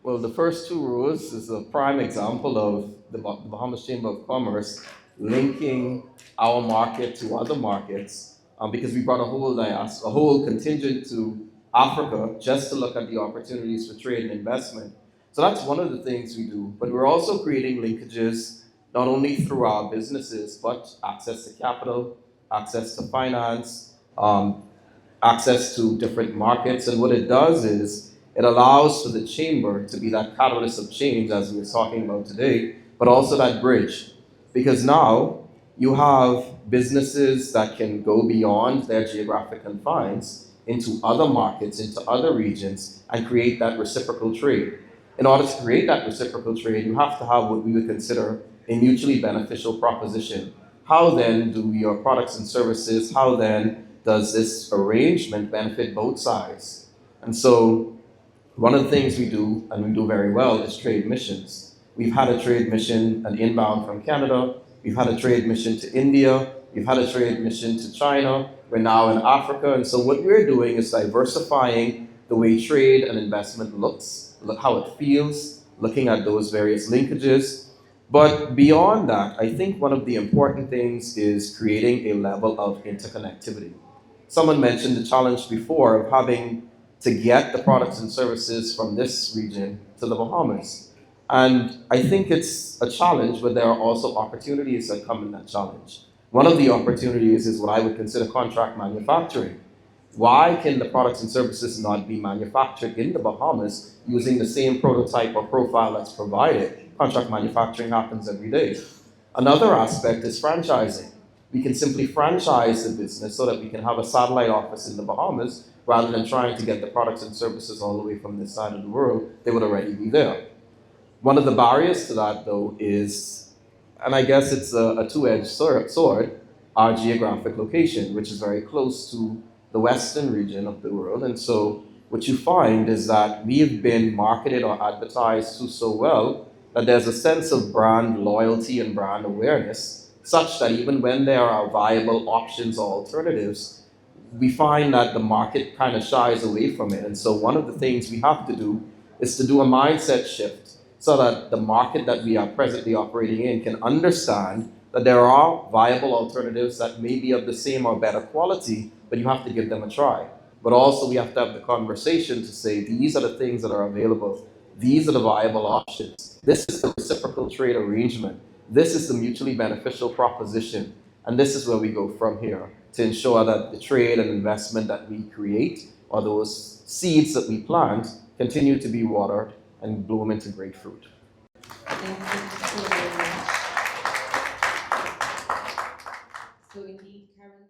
Well, the first two rows is a prime example of the Bahamas Chamber of Commerce linking our market to other markets because we brought a whole contingent to Africa just to look at the opportunities for trade and investment. So that's one of the things we do. But we're also creating linkages not only through our businesses, but access to capital, access to finance, access to different markets. And what it does is it allows for the chamber to be that catalyst of change, as we were talking about today, but also that bridge. Because now you have businesses that can go beyond their geographic confines into other markets, into other regions, and create that reciprocal trade. In order to create that reciprocal trade, you have to have what we would consider a mutually beneficial proposition. How then do your products and services, how then does this arrangement benefit both sides? And so one of the things we do, and we do very well, is trade missions. We've had a trade mission, an inbound from Canada. We've had a trade mission to India. We've had a trade mission to China. We're now in Africa. And so what we're doing is diversifying the way trade and investment looks, look how it feels, looking at those various linkages. But beyond that, I think one of the important things is creating a level of interconnectivity. Someone mentioned the challenge before of having to get the products and services from this region to the Bahamas. And I think it's a challenge, but there are also opportunities that come in that challenge. One of the opportunities is what I would consider contract manufacturing. Why can the products and services not be manufactured in the Bahamas using the same prototype or profile that's provided? Contract manufacturing happens every day. Another aspect is franchising. We can simply franchise the business so that we can have a satellite office in the Bahamas rather than trying to get the products and services all the way from this side of the world. They would already be there. One of the barriers to that, though, is, and I guess it's a two-edged sword, our geographic location, which is very close to the western region of the world. And so what you find is that we've been marketed or advertised to so well that there's a sense of brand loyalty and brand awareness, such that even when there are viable options or alternatives, we find that the market kind of shies away from it. And so one of the things we have to do is to do a mindset shift so that the market that we are presently operating in can understand that there are viable alternatives that may be of the same or better quality, but you have to give them a try. But also we have to have the conversation to say, these are the things that are available. These are the viable options. This is the reciprocal trade arrangement. This is the mutually beneficial proposition. And this is where we go from here to ensure that the trade and investment that we create, or those seeds that we plant, continue to be watered and bloom into great fruit. Thank you so very much. So indeed, Karen,